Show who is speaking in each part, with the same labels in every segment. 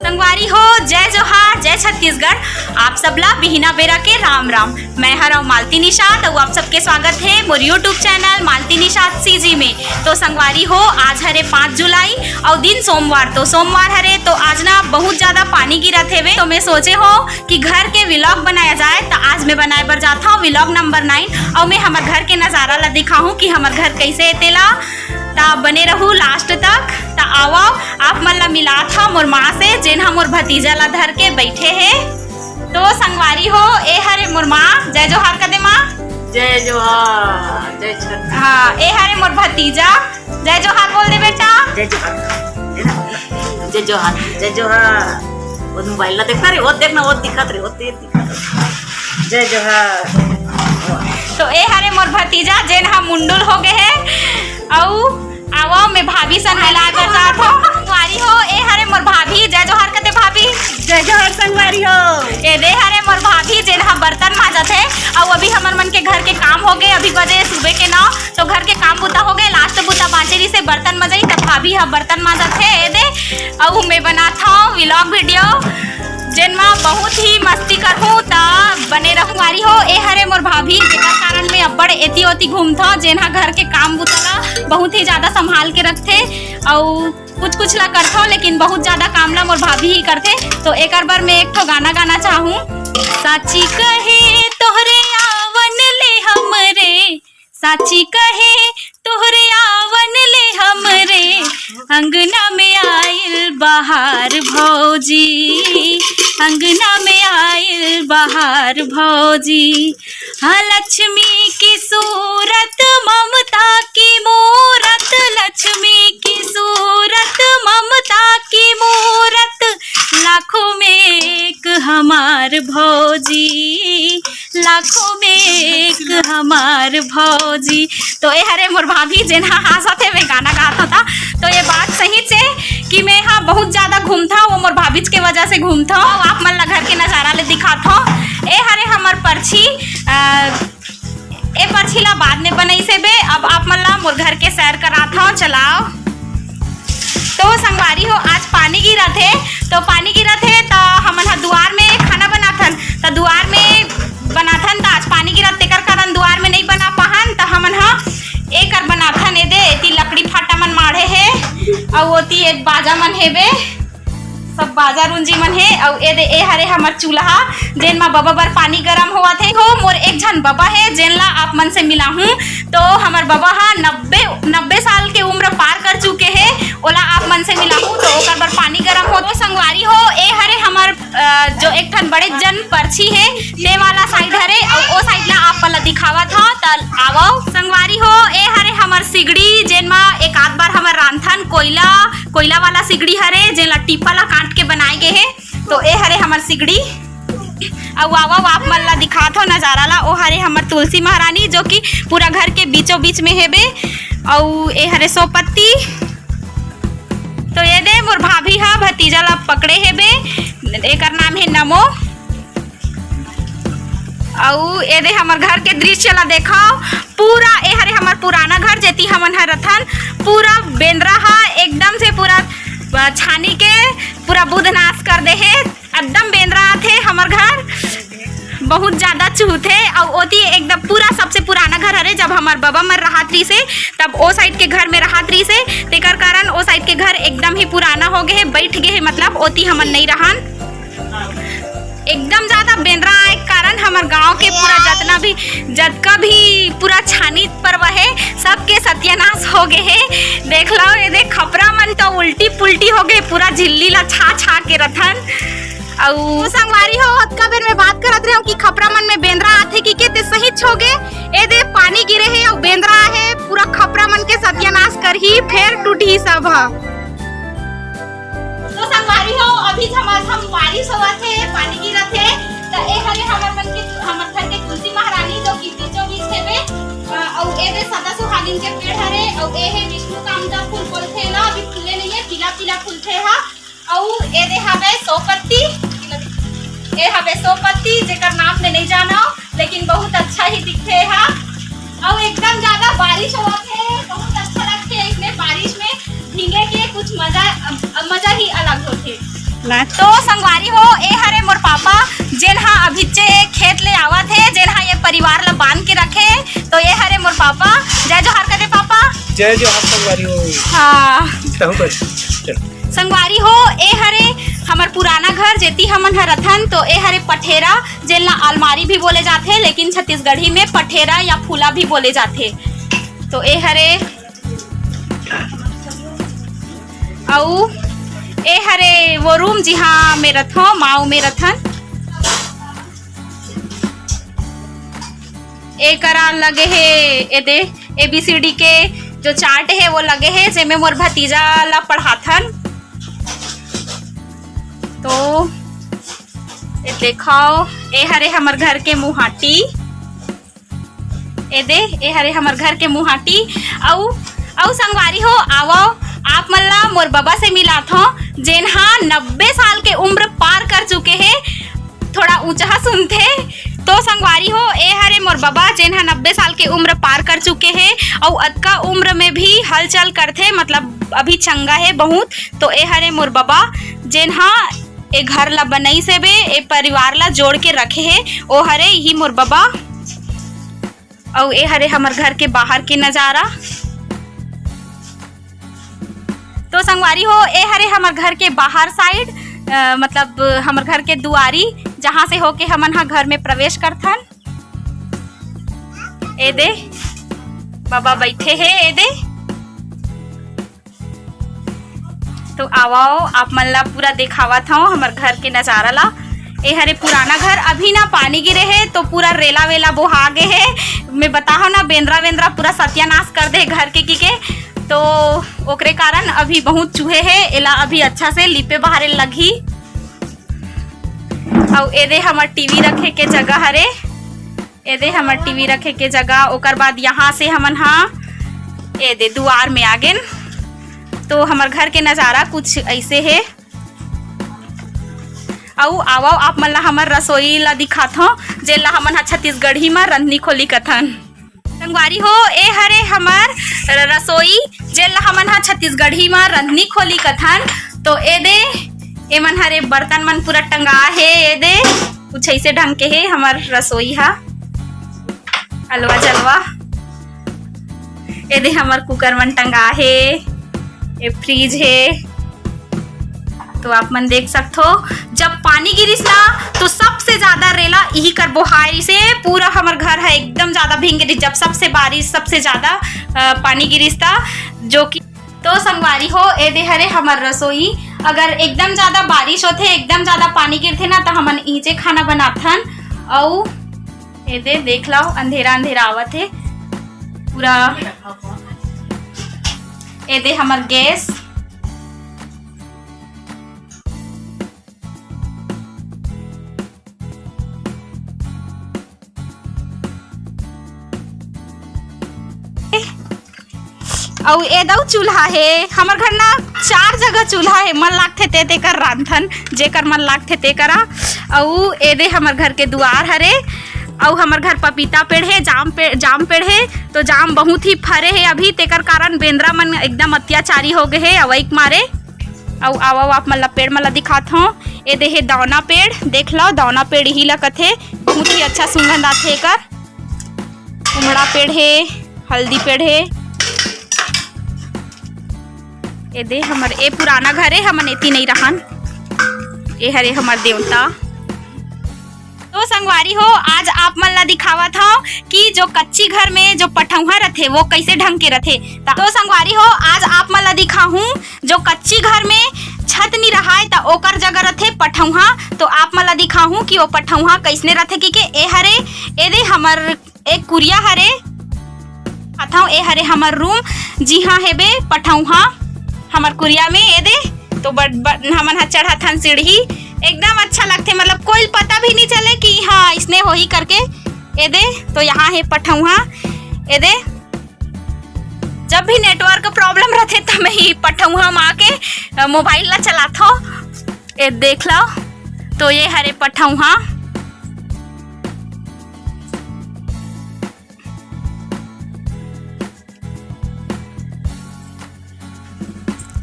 Speaker 1: संगवारी हो, जय जोहार, जय छत्तीसगढ़। आप सबला बिहिना बेरा के राम राम। मैं हरा मालती निषाद और आप सबके स्वागत है मोर यूट्यूब चैनल मालती निषाद सीजी में। तो संगवारी हो, आज हरे 5 जुलाई और दिन सोमवार। तो सोमवार हरे तो आज ना बहुत ज़्यादा पानी गिरत है। तो मैं सोचे हो कि घर के व्लॉग बनाया जाए। तो आज मैं बनाए बर जाता हूँ व्लॉग नंबर 9 और मैं हमारे घर के नज़ारा ला दिखाऊँ कि हमारे घर कैसे तेला। ता बने रहू लास्ट तक। ता आओ आप मन ला मिला था मोर माँ से, जेन हम मोर भतीजा ला धर के बैठे है। तो संगवारी हो, ए हरे मोर माँ। जय जोहार कदे माँ।
Speaker 2: जय जोहार, जय छठ।
Speaker 1: हाँ, ए हरे मोर भतीजा। जय जोहार बोल दे बेटा।
Speaker 2: जय जोहार, जय जोहार, जय जोहार। वो मोबाइल ला देखता रे, वो देखना, वो दिखत रे, वो तेज दिखत। जय जोहार।
Speaker 1: तो ए हरे मोर भतीजा जेन हम मुंडुल हो गए है। औ आओ मैं भाभी सन मिला कर जात हो। संगवारी हो, ए हरे मोर भाभी। जय जोहार कते भाभी।
Speaker 2: जय जोहार संगवारी हो।
Speaker 1: ए दे हरे मोर भाभी जेन हम बर्तन माजत है। और अभी हमर मन के घर के काम हो गए। अभी बजे सुबह के 9 तो घर के काम बुता हो गए। लास्ट बुता बांचेरी से बर्तन मजाई तब भाभी हम बर्तन माजत है। ए दे और मैं बनाता हूँ व्लॉग वीडियो जेन में बहुत ही मस्ती करहूँ। ता बने रहूँवारी हो, ए हरे मोर भाभी जेकर कारण मैं अब्बड़ एती ओती घूमता। जेन हा घर के काम बुतला बहुत ही ज़्यादा संभाल के रखते और कुछ ला करता लेकिन बहुत ज़्यादा काम ला मोर भाभी ही करते। तो एक बार मैं एक ठो गाना गाना चाहूँ। साची कहे तोहरे आवन ले हमरे, साची कहे तोहरे आवन ले हमरे, अंगना में आयल बहार भौजी, अंगना में आयल बहार भौजी। हाँ, लक्ष्मी की सूरत ममता की मूरत, लक्ष्मी की सूरत ममता की मूरत, लाखों में एक हमार भौजी, लाखों में एक हमार भौजी। तो ये हरे मोर भाभी जेन हंसत है मैं गाना गाता था। तो ये बात सही है कि मैं यहाँ बहुत ज़्यादा घूमता वो मोर भाभी के वजह से घूमता हूँ। आप मन ला घर के नज़ारा ले दिखाता हूँ। ए हरे हमार पर्ची ए पर्ची ला बाद में बनई से बे। अब आप मन ला मोर घर के सैर कराता हूँ, चलाओ। तो संगवारी हो, आज पानी गिरा थे। तो पानी गिरा थे तो हमन दुआर में खाना बनाथन। तो दुआर में बनाथन तो आज पानी गिरा तेकर कारण दुआर में नहीं बना पाहन। तो हमन एक बनाथन। ए दे एती लकड़ी फाटा मन माढ़े है और ओती एक बाजा मन हेबे, सब बाजा रुंजी मन है। और ए दे ए हरे हमर चूल्हा जेन मा बबा बर पानी गरम होवा थे। हो मोर एक झन बबा है जेन ला आप मन से मिला हूँ। तो हमर बबा 90 साल के उम्र पार कर चुके हैं। ओला आप मन से मिला हूँ तो ओकर बर पानी गरम हो। तो संगवारी हो, ए हरे हमर जो एक ठन बड़े जन पर्ची है ते वाला साइड हरे और ओ साइड ला आप वाला दिखावा था। तल आवो संगवारी हो, ए हरे हमर सिगड़ी जेन मा एक आध बार हमर रांधन कोयला वाला सिगड़ी हरे जेन ला टीपा ला काट के बनाए गए है। तो ए हरे हमर सिगड़ी और वावा आप मन ला दिखात हो नज़ारा ला। ओ हरे हमर तुलसी महारानी जो कि पूरा घर के बीचों बीच में हेबे। और ए हरे सोपत्ती। तो ये दे मोर भाभी हा भतीजा ला पकड़े हेबे, एकर नाम है नमो। और ये दे हमर घर के दृश्य ला देखो पूरा। ए हरे हमर पुराना घर जेती हमन हर रथन पूरा बेंद्रा हा एकदम से पूरा छानी के पूरा बुध नाश कर दे है। एकदम बेंद्रा थे हमर घर, बहुत ज़्यादा चूहे। और ओती एकदम पूरा सबसे पुराना घर हरे जब हमार बाबा मर रहात्री से, तब ओ साइड के घर में रहात्री से तेकर कारण ओ साइड के घर एकदम ही पुराना हो गए है, बैठ गए है। मतलब ओती हमन नहीं रहन, एकदम ज़्यादा बेंद्रा आए कारण हमार गांव के पूरा जतका भी पूरा छानी पर्व है सबके सत्यानाश हो गए है। देख लो ये देख खपरा मन तो उल्टी पुल्टी हो गए, पूरा झिल्ली ला छा के रथन। और संगवारी हो, अतका बेर में बात करत रहे कि खपरा मन में बेंद्रा आथे कि के ते सही छोगे। ए दे पानी गिरे है और बेंद्रा है पूरा खपरा मन के सत्यानाश कर ही फिर टूटी सब। तो संगवारी हो, अभी हम बारिश होवा थे, पानी गिरा थे। तो ए हरे हमर घर के तुलसी महारानी जो कि बीचों बीच हेबे। और ए दे सदा सुहागिन के पेड़ हरे और ए है विष्णुकांता फूल बोलथे ला। अभी फूले नहीं है, पीला फूल थे हा। और ए दे हवे सोपत्ती, ए हवे सोपत्ती जेकर नाम में नहीं जाना लेकिन बहुत अच्छा ही दिखते है। और एकदम ज्यादा बारिश होवा थे, बहुत अच्छा लगते है इसमें बारिश में भीगे के कुछ मजा ही अलग होते। तो संगवारी हो ए हरे मोर पापा जेन हा अभी चे खेत ले आवत है, जेन हा ये परिवार ला बांध के रखे। तो ये हरे मोर पापा, जय जोहार करे पापा।
Speaker 3: जय जोहार संगवारी हो।
Speaker 1: हाँ
Speaker 3: चल
Speaker 1: संगवारी हो ए हरे हमर पुराना घर जेती हमन हर रथन। तो ए हरे पठेरा जेन ला अलमारी भी बोले जाथे, लेकिन छत्तीसगढ़ी में पठेरा या फूला भी बोले जाथे। तो ए हरे आउ ए हरे वो रूम जी हाँ में रथो माऊ में रथन। ए करा लगे है ए दे ABCD के जो चार्ट है वो लगे है, जेमे मोर भतीजा ला पढ़ाथन। तो ए देखाओ ए हरे हमर घर के मुहाटी। ए दे ए हरे हमर घर के मुहाटी। औ संगवारी हो आवो आप मन ला मोर बाबा से मिलात हो, जेन हा 90 साल के उम्र पार कर चुके हैं। थोड़ा ऊंचा सुनते। तो संगवारी हो ए हरे मोर बाबा जेन हा 90 साल के उम्र पार कर चुके हैं और अतका उम्र में भी हलचल करते, मतलब अभी चंगा है बहुत। तो ए हरे मोर बाबा जेन हा ए घर ला बनई से बे ए परिवार ला जोड़ के रखे है, ओ हरे यही मोर बाबा। और ए हरे हमर घर के बाहर के नजारा। तो संगवारी हो ए हरे हमर घर के बाहर साइड, मतलब हमर घर के दुआरी जहाँ से होके हमन हा घर में प्रवेश करथन। ए दे बाबा बैठे है ए दे। तो आओ आप मन ला पूरा दिखावत हूँ हमर घर के नजारा ला। ए हरे पुराना घर अभी ना पानी गिरे है तो पूरा रेला वेला बोहा गे है। मैं बताओ ना बेंद्रा वेंद्रा पूरा सत्यानाश कर दे घर के तो ओकरे कारण अभी बहुत चूहे है। एला अभी अच्छा से लिपे बाहरे लगी। और ए दे हमर टीवी रखे के जगह हरे। ए दे हमर टीवी रखे के जगह। ओकर बाद यहाँ से हमन हाँ ए दे दुआर में आ गेन। तो हमर घर के नज़ारा कुछ ऐसे है। और आओ आप मन ला हमर रसोई ला दिखात हो, जेन ला हमन हा छत्तीसगढ़ी में रंधनी खोली कथन। संगवारी हो ए हरे हमर रसोई जेन ला हमन हा छत्तीसगढ़ी में रंधनी खोली कथन। तो ए दे ए मन हरे बर्तन मन पूरा टंगा है। ए दे कुछ ऐसे ढंग के है हमर रसोई हा। अलवा जलवा ए दे हमर कुकर मन टंगा है। ए फ्रिज है। तो आप मन देख सकते हो जब पानी गिरिस ना तो सबसे ज्यादा रेला यही कर बोहारी से पूरा हमर घर है एकदम ज्यादा भींग गिरिस। जब सबसे बारिश सबसे ज्यादा पानी गिरिस था जो कि। तो संगवारी हो ए दे हरे हमर रसोई। अगर एकदम ज्यादा बारिश होते एकदम ज्यादा पानी गिरते ना तो हमन ईचे खाना बनाथन। और ए दे देख लो अंधेरा अंधेरा आवत है पूरा। ए दे हमर गैस। और ए दऊ चूल्हा है हमर घर ना 4 जगह चूल्हा है। मन लागथे ते कर रांधन जेकर मन लागथे ते करा। और ए दे हमर घर के दुआर हरे। और हमर घर पपीता पेड़ है, जाम पेड़ है। तो जाम बहुत ही फरे है अभी, तेकर कारण बेंद्रा मन एकदम अत्याचारी हो गए है अवैक मारे। और आओ आप मन ला पेड़ मन ला दिखात हूँ। ए दे है दौना पेड़। देख लो दौना पेड़ ही लकथे, बहुत ही अच्छा सुगंध आथे एकर। कुमड़ा पेड़ है, हल्दी पेड़ है। ए दे हमर ए पुराना घर है, हमन एती नहीं रहन। ए हरे हमर देवता। तो संगवारी हो आज आप मन ला दिखावत हूँ कि जो कच्ची घर में जो पठौहा रथे वो कैसे ढंग के रथे। तो संगवारी हो आज आप मन ला दिखाऊं जो कच्ची घर में छत नहीं रहा तो ओकर जगह रथे पठौहा। तो आप मन ला दिखाऊं कि वो पठौहा कैसने रथे कि ए हरे ए दे हमर एक कुरिया हरे अथाओ। ए हरे हमर रूम जी हाँ है बे पठौहा हमर कुरिया में। ए दे तो हमन हा चढ़ाथन सीढ़ी एकदम अच्छा लगते, मतलब कोई पता भी नहीं चले कि हाँ इसने हो ही करके। ए दे तो यहाँ है पठौहा। ए दे जब भी नेटवर्क प्रॉब्लम रहते तब मैं ही पठौहा में आके मोबाइल ला चलाथो। ए देख लो तो ये हरे पठौहा।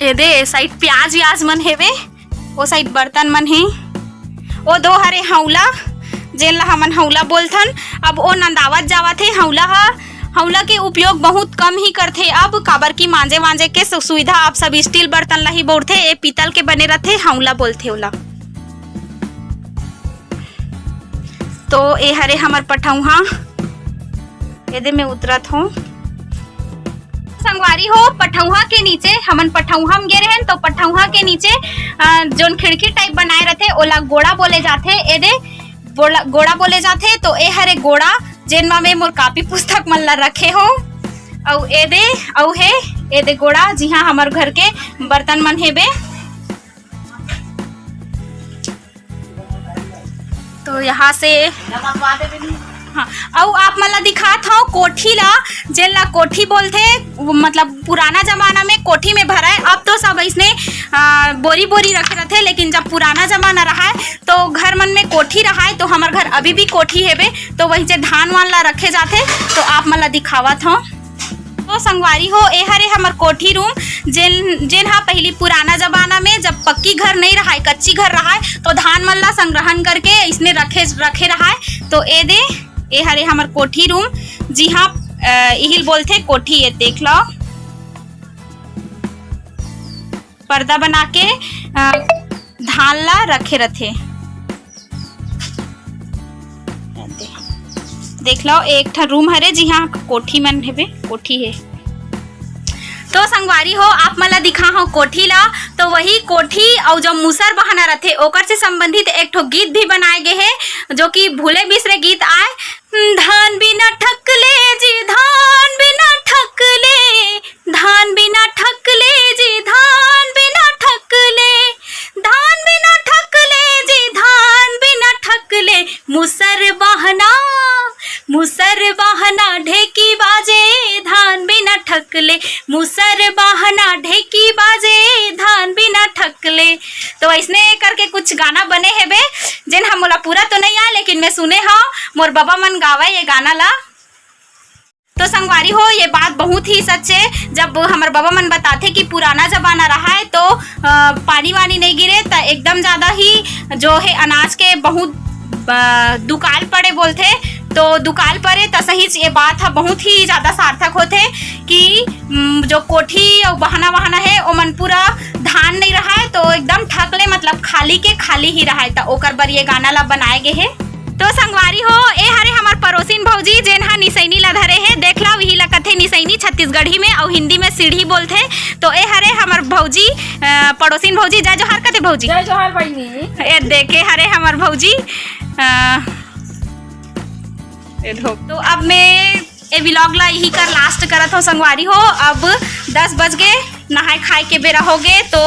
Speaker 1: ए दे साइड प्याज व्याज मन हेवे वो साइड बर्तन मन है। वो दो हरे हौला जेन ला हमन हौला बोलथन। अब वो नंदावत जावत है। हौला के उपयोग बहुत कम ही करथे अब, काबर की मांजे वांजे के सुविधा आप सब स्टील बर्तन ला ही बउरथे। ए पीतल के बने रहथे, हौला बोलथे ओला। तो ए हरे हमर पठौहा, एदे में उतरत हो संगवारी हो। पठौहा के नीचे हमन पठौहा में गे रहेन, तो पठौहा के नीचे जोन खिड़की टाइप बनाए रहथे ओला गोड़ा बोले जाथे। एदे गोड़ा बोले जाथे। तो ए हरे गोड़ा जेन में मोर कापी पुस्तक मन ला रखे हो। औ एदे औ है एदे गोड़ा जिहा हमर घर के बर्तन मन हेबे। तो यहाँ से हाँ, और आप मन ला दिखात हूँ कोठी ला, जेन ला कोठी बोलथे। मतलब पुराना जमाना में कोठी में भराए, अब तो सब इसने बोरी बोरी रखे रहते। लेकिन जब पुराना जमाना रहा है तो घर मन में कोठी रहा है। तो हमार घर अभी भी कोठी हेबे, तो वही से धान वान ला रखे जाते। तो आप मन ला दिखावत हूँ। तो संगवारी हो ए हरे हमर कोठी रूम, जेन हा पहली पुराना जमाना में जब पक्की घर नहीं रहा है, कच्ची घर रहा है, तो धान मन ला संग्रहण करके इसने रखे रहा है। तो ए हरे हमर कोठी रूम, जी हाँ इहिल बोलथे कोठी। ये देख लो, पर्दा बना के धान ला रखे रथे। देख लो एक ठा रूम हरे, जी हाँ कोठी मन हेबे, कोठी है। तो संगवारी हो आप मन ला दिखा हो कोठी ला। तो वही कोठी और जो मुसर बहाना रहथे ओकर से संबंधित एक ठो गीत भी बनाए गए है, जो कि भूले बिसरे गीत आए। धान बिना ठकले जी धान बिना ठकले, धान बिना ठकले जी धान बिना ठकले, धान बिना ठकले जी धान बिना ठकले, मुसर बहाना ढेकी बाजे धान बिना ठकले, मुसर बहाना ढेकी बाजे धान बिना ठकले। तो ऐसने करके कुछ गाना बने हेबे, जेन हम मोला पूरा तो नहीं आए, लेकिन मैं सुने हाँ मोर बाबा मन गावा ये गाना ला। तो संगवारी हो ये बात बहुत ही सच है। जब हमारे बाबा मन बताते कि पुराना जमाना रहा है तो पानी वानी नहीं गिरे, तो एकदम ज़्यादा ही जो है अनाज के बहुत दुकाल पड़े बोलते। तो दुकाल पड़े तो सही ये बात है, बहुत ही ज़्यादा सार्थक होते कि जो कोठी और बहाना वहाना है वो मन पूरा धान नहीं रहा है, तो एकदम ठकले मतलब खाली के खाली ही रहा है। तो ओकर बर ये गाना ला बनाए गए है। तो संगवारी हो ए हरे हमार पड़ोसिन भौजी जेन हा निसैनी ला धरे है। देख लो यही ला कथे निसैनी छत्तीसगढ़ी में और हिंदी में सीढ़ी बोलथे। तो ए हरे हमार भौजी पड़ोसिन भौजी जय जोहार कथे भौजी।
Speaker 3: जय जोहार बहिनी।
Speaker 1: ए देखे हरे हमार भौजी तो अब मैं ए व्लॉग ला यही कर लास्ट करत हो संगवारी हो। अब 10 बज गए, नहाए खाए के बेरा हो गए, तो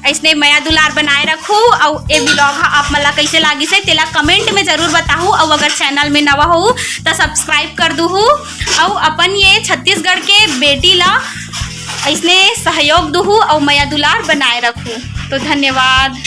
Speaker 1: ऐसने माया दुलार बनाए रखू। और ये व्लॉग आप मला कैसे लागी से तेला कमेंट में ज़रूर बताहू। और अगर चैनल में नवा हो तो सब्सक्राइब कर दूँ। और अपन ये छत्तीसगढ़ के बेटी ला ऐसने सहयोग दूँ और माया दुलार बनाए रखू। तो धन्यवाद।